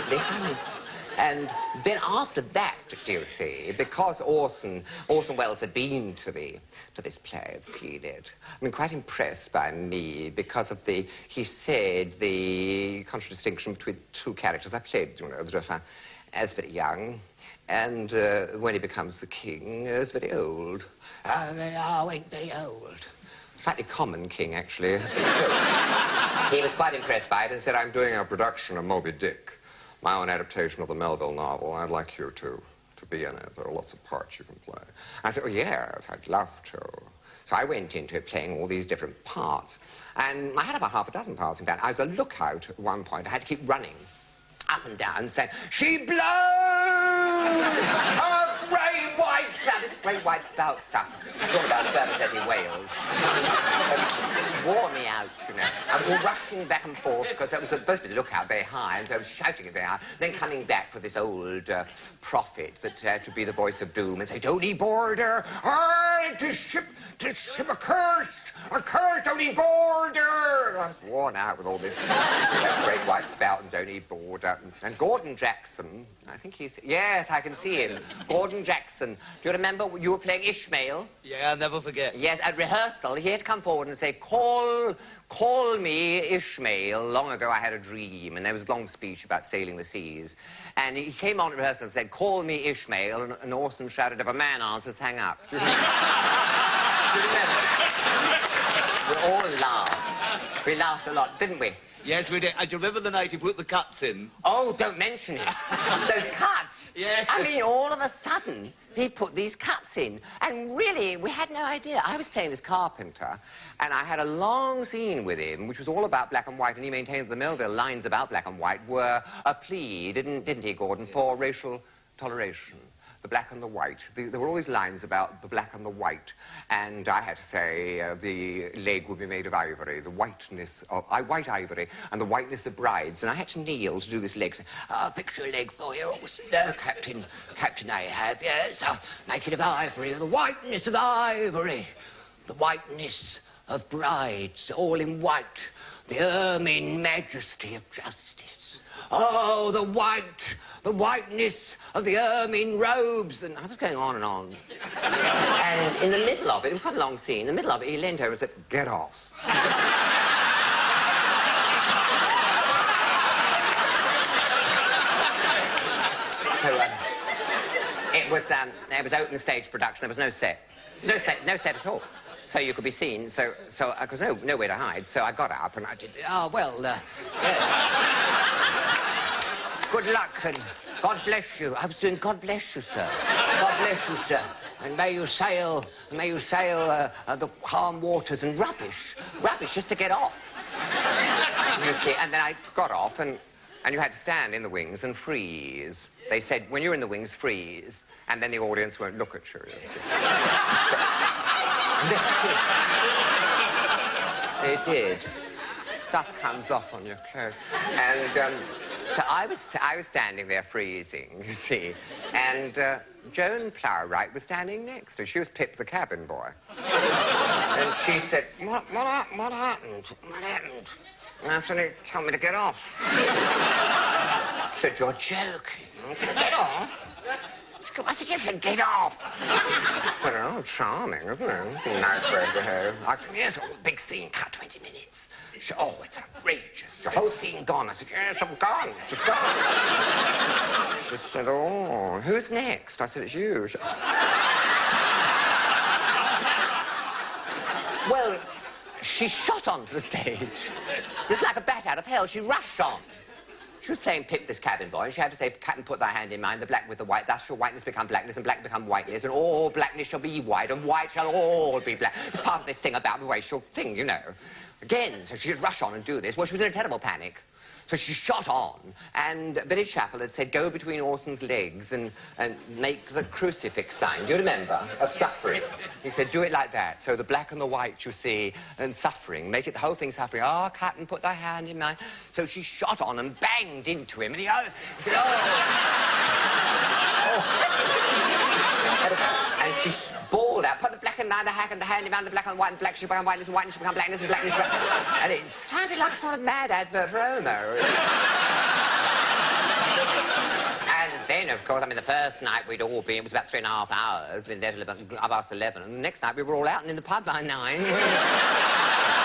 perfectly funny. And then after that, do you see, because Orson Welles had been to this play and seen it, I mean, quite impressed by me because of he said, the contradistinction between the two characters. I played, you know, the Dauphin as very young, and when he becomes the king, as very old. I went very old. Slightly common king, actually. He was quite impressed by it and said, I'm doing a production of Moby Dick, my own adaptation of the Melville novel. I'd like you to be in it. There are lots of parts you can play. I said, oh, yes, I'd love to. So I went into it playing all these different parts. And I had about half a dozen parts, in fact. I was a lookout at one point. I had to keep running up and down saying, she blows a great white spout. This great white spout stuff. It's all about spermaceti whales. Wore me out, you know. I was all rushing back and forth because I was supposed to be the lookout very high, and so I was shouting it very high, then coming back for this old prophet that had to be the voice of doom and say, don't ye board her, to ship accursed, don't ye board her. I was worn out with all this great white spout and don't ye board her. And Gordon Jackson, I think he's, yes, I can see him. Gordon Jackson. Do you remember you were playing Ishmael? Yeah, I'll never forget. Yes, at rehearsal, he had to come forward and say, call me Ishmael. Long ago I had a dream, and there was a long speech about sailing the seas. And he came on at rehearsal and said, call me Ishmael, and Orson shouted, if a man answers, hang up. Do you remember? We all laughed. We laughed a lot, didn't we? Yes, we did. And do you remember the night he put the cuts in? Oh, don't mention it. Those cuts. Yeah. I mean, all of a sudden, he put these cuts in. And really, we had no idea. I was playing this carpenter, and I had a long scene with him, which was all about black and white, and he maintained that the Melville lines about black and white were a plea, didn't he, Gordon, for racial toleration. The black and the white. There were all these lines about the black and the white, and I had to say the leg would be made of ivory, the whiteness of white ivory, and the whiteness of brides. And I had to kneel to do this leg. Picture a leg for you, Captain Ahab. Yes, make it of ivory, the whiteness of ivory, the whiteness of brides, all in white, the ermine majesty of justice. Oh, the whiteness of the ermine robes. And I was going on and on. And in the middle of it was quite a long scene, in the middle of it, he leaned over and said, get off. So, it was open stage production. There was no set. No set at all. So you could be seen, so there was nowhere to hide. So I got up and I did, yes. Good luck and God bless you. I was doing God bless you, sir. God bless you, sir. And may you sail the calm waters and rubbish just to get off. You see, and then I got off and you had to stand in the wings and freeze. They said, when you're in the wings, freeze, and then the audience won't look at you, you see. They did. Stuff comes off on your clothes. And so I was standing there freezing, you see, and Joan Plowright was standing next to her. She was Pip the cabin boy. And she said, what happened? What happened? And I said, they told me to get off. She said, you're joking. Get off? I said, yes, get off. I said, oh, charming, isn't it? Nice way to behave. I said, yes, big scene, cut 20 minutes. She said, oh, it's outrageous. Your whole scene gone. I said, yes, I'm gone. She's gone. She said, oh, who's next? I said, it's you. She... Well, she shot onto the stage. It was like a bat out of hell. She rushed on. She was playing Pip, this cabin boy, and she had to say, Captain, put thy hand in mine, the black with the white, thus shall whiteness become blackness, and black become whiteness, and all blackness shall be white, and white shall all be black. It's part of this thing about the racial thing, you know. Again, so she'd rush on and do this. Well, she was in a terrible panic. So she shot on, and Billy Chappell had said, go between Orson's legs and make the crucifix sign, do you remember, of suffering? He said, do it like that. So the black and the white, you see, and suffering, make it the whole thing suffering. Oh, Captain, put thy hand in mine. So she shot on and banged into him, and he said, and she bawled out, put the black in mine, the hand in mine, the black and white, and black should become whiteness, and whiteness should become blackness, and blackness should become... And it sounded like a sort of mad advert for Homo. of course. I mean, the first night we'd all been, it was about 3.5 hours. We'd been there till about 11:30, and the next night we were all out and in the pub by 9.